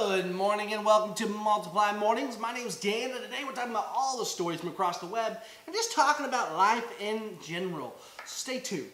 Good morning and welcome to Multiply Mornings. My name is Dan and today we're talking about all the stories from across the web and just talking about life in general. Stay tuned.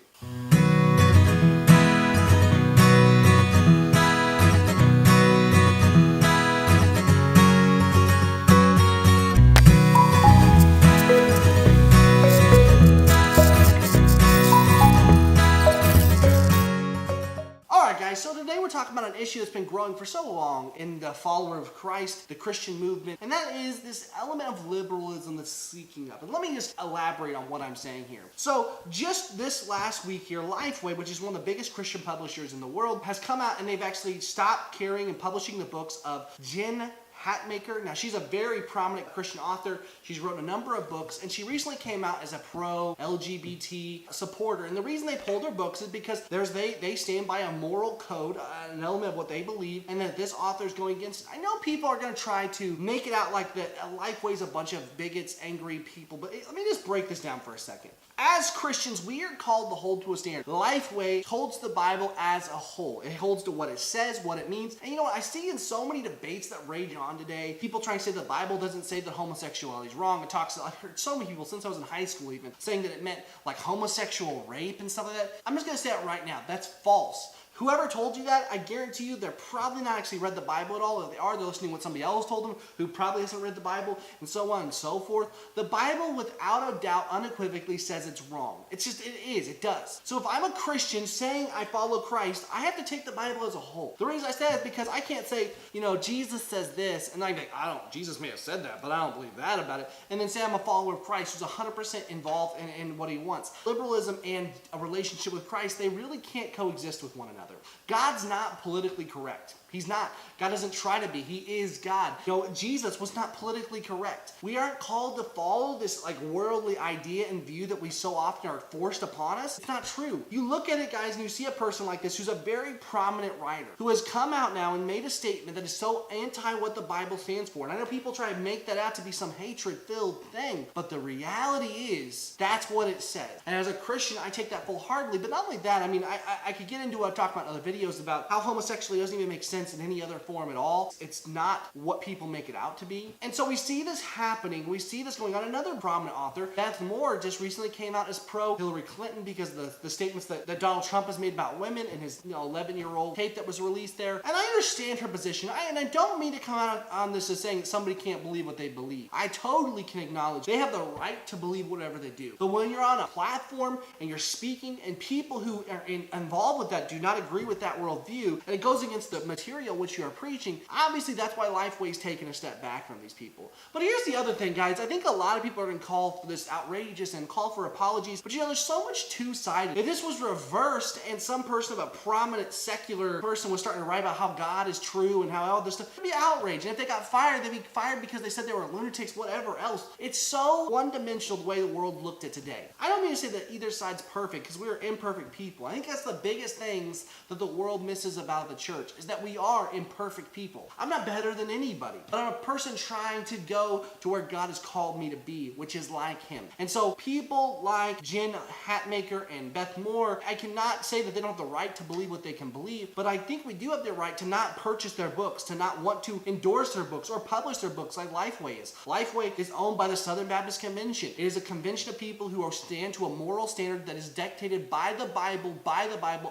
So today we're talking about an issue that's been growing for so long in the follower of Christ, the Christian movement, and that is this element of liberalism that's seeking up. And let me just elaborate on what I'm saying here. So just this last week here, Lifeway, which is one of the biggest Christian publishers in the world, has come out and they've actually stopped carrying and publishing the books of Jen Hatmaker. Now, she's a very prominent Christian author. She's written a number of books, and she recently came out as a pro-LGBT supporter. And the reason they pulled her books is because they stand by a moral code, an element of what they believe, and that this author is going against it. I know people are going to try to make it out like that Lifeway's a bunch of bigots, angry people, but let me just break this down for a second. As Christians, we are called to hold to a standard. Lifeway holds the Bible as a whole. It holds to what it says, what it means. And you know what? I see in so many debates that rage on today, people trying to say the Bible doesn't say that homosexuality is wrong. I've heard so many people since I was in high school even saying that it meant like homosexual rape and stuff like that. I'm just going to say it right now. That's false. Whoever told you that, I guarantee you they're probably not actually read the Bible at all. If they are, they're listening to what somebody else told them who probably hasn't read the Bible, and so on and so forth. The Bible, without a doubt, unequivocally says it's wrong. It does. So if I'm a Christian saying I follow Christ, I have to take the Bible as a whole. The reason I say that is because I can't say, Jesus says this, and I'm like, Jesus may have said that, but I don't believe that about it. And then say I'm a follower of Christ who's 100% involved in what he wants. Liberalism and a relationship with Christ, they really can't coexist with one another. God's not politically correct. He's not. God doesn't try to be. He is God. Jesus was not politically correct. We aren't called to follow this worldly idea and view that we so often are forced upon us. It's not true. You look at it, guys, and you see a person like this who's a very prominent writer who has come out now and made a statement that is so anti what the Bible stands for. And I know people try to make that out to be some hatred-filled thing, but the reality is that's what it says. And as a Christian, I take that full-heartedly. But not only that, I could get into what I talk about in other videos about how homosexuality doesn't even make sense in any other form at all. It's not what people make it out to be. And so we see this happening. We see this going on. Another prominent author, Beth Moore, just recently came out as pro Hillary Clinton because of the statements that Donald Trump has made about women in his 11-year-old tape that was released there. And I understand her position. And I don't mean to come out on this as saying that somebody can't believe what they believe. I totally can acknowledge they have the right to believe whatever they do. But when you're on a platform and you're speaking and people who are involved with that do not agree with that worldview, and it goes against the material which you are preaching, obviously that's why Lifeway's taking a step back from these people. But here's the other thing, guys. I think a lot of people are going to call for this outrageous and call for apologies, but there's so much two-sided. If this was reversed and some person of a prominent secular person was starting to write about how God is true and how all this stuff, it'd be outrage. And if they got fired, they'd be fired because they said they were lunatics, whatever else. It's so one-dimensional the way the world looked at today. I don't mean to say that either side's perfect because we're imperfect people. I think that's the biggest things that the world misses about the church is that we are imperfect people. I'm not better than anybody, but I'm a person trying to go to where God has called me to be, which is like him. And so people like Jen Hatmaker and Beth Moore, I cannot say that they don't have the right to believe what they can believe, but I think we do have the right to not purchase their books, to not want to endorse their books or publish their books like Lifeway is. Lifeway is owned by the Southern Baptist Convention. It is a convention of people who stand to a moral standard that is dictated by the Bible,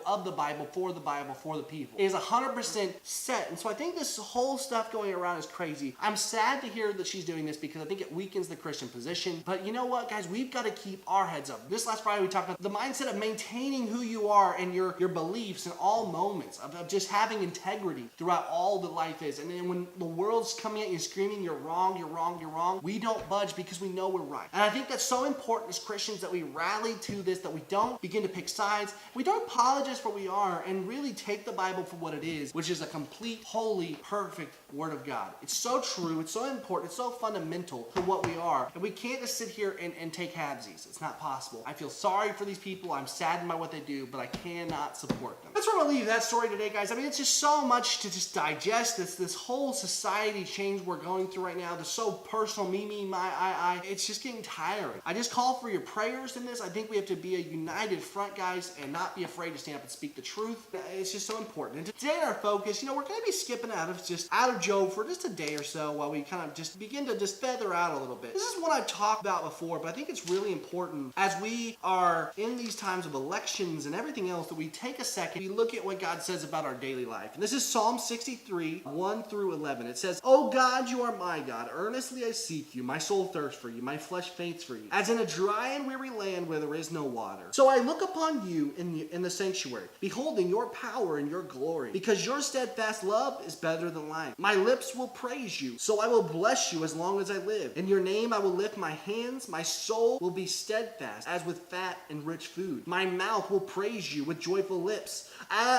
of the Bible, for the people. It is 100% set. And so I think this whole stuff going around is crazy. I'm sad to hear that she's doing this because I think it weakens the Christian position. But you know what, guys? We've got to keep our heads up. This last Friday we talked about the mindset of maintaining who you are and your beliefs in all moments, of just having integrity throughout all that life is. And then when the world's coming at you screaming, you're wrong, you're wrong, you're wrong, we don't budge because we know we're right. And I think that's so important as Christians that we rally to this, that we don't begin to pick sides. We don't apologize for what we are and really take the Bible for what it is, which is a complete, holy, perfect Word of God. It's so true, it's so important, it's so fundamental to what we are. And we can't just sit here and take halvesies. It's not possible. I feel sorry for these people. I'm saddened by what they do, but I cannot support them. That's where I'm going to leave that story today, guys. It's just so much to just digest. This whole society change we're going through right now. This so personal, me, my, I. It's just getting tiring. I just call for your prayers in this. I think we have to be a united front, guys, and not be afraid to stand up and speak the truth. It's just so important. And today our focus is, we're going to be skipping out of Job for just a day or so while we kind of just begin to just feather out a little bit. This is what I've talked about before, but I think it's really important as we are in these times of elections and everything else that we take a second, we look at what God says about our daily life. And this is Psalm 63, 1 through 11. It says, "O God, you are my God. Earnestly I seek you. My soul thirsts for you. My flesh faints for you, as in a dry and weary land where there is no water. So I look upon you in the sanctuary, beholding your power and your glory, because your steadfast love is better than life. My lips will praise you, so I will bless you as long as I live. In your name I will lift my hands. My soul will be steadfast as with fat and rich food. My mouth will praise you with joyful lips.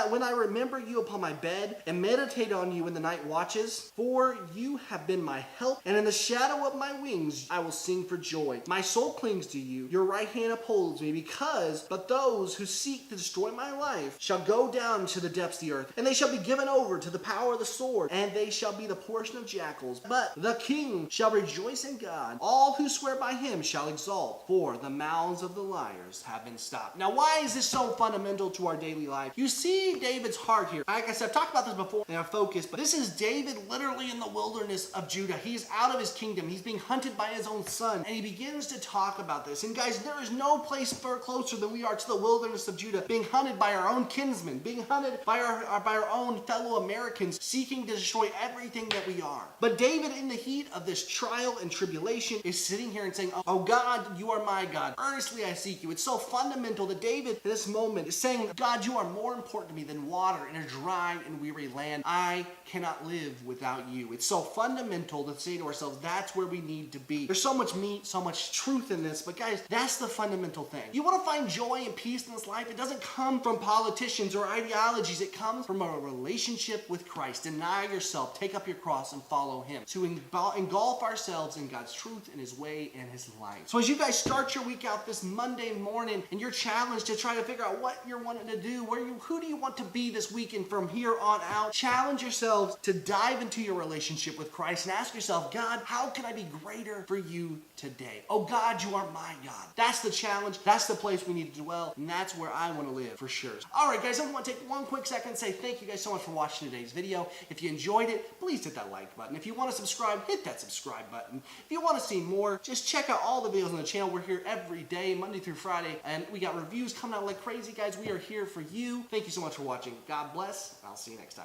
When I remember you upon my bed and meditate on you in the night watches, for you have been my help, and in the shadow of my wings I will sing for joy. My soul clings to you. Your right hand upholds me, but those who seek to destroy my life shall go down to the depths of the earth, and they shall be given over to the power of the sword, and they shall be the portion of jackals. But the king shall rejoice in God. All who swear by him shall exalt, for the mouths of the liars have been stopped." Now, why is this so fundamental to our daily life? You see David's heart here. Like I said, I've talked about this before in our focus, but this is David literally in the wilderness of Judah. He's out of his kingdom. He's being hunted by his own son, and he begins to talk about this. And guys, there is no place far closer than we are to the wilderness of Judah, being hunted by our own kinsmen, being hunted by our own fellow Americans, seeking to destroy everything that we are. But David, in the heat of this trial and tribulation, is sitting here and saying, "Oh God, you are my God. Earnestly I seek you." It's so fundamental that David, in this moment, is saying, "God, you are more important to me than water in a dry and weary land. I cannot live without you." It's so fundamental to say to ourselves, that's where we need to be. There's so much meat, so much truth in this, but guys, that's the fundamental thing. You want to find joy and peace in this life? It doesn't come from politicians or ideologies. It comes from a relationship with Christ. Deny yourself, take up your cross, and follow him. To engulf ourselves in God's truth and his way and his life. So as you guys start your week out this Monday morning, and you're challenged to try to figure out what you're wanting to do, who do you want to be this weekend from here on out, challenge yourselves to dive into your relationship with Christ and ask yourself, "God, how can I be greater for you today? Oh God, you are my God." That's the challenge. That's the place we need to dwell, and that's where I want to live for sure. All right, guys, I want to take one quick second and say thank you guys so much for watching today's video. If you enjoyed it, please hit that like button. If you want to subscribe, hit that subscribe button. If you want to see more, just check out all the videos on the channel. We're here every day, Monday through Friday, and we got reviews coming out like crazy, guys. We are here for you. Thank you so much for watching. God bless, and I'll see you next time.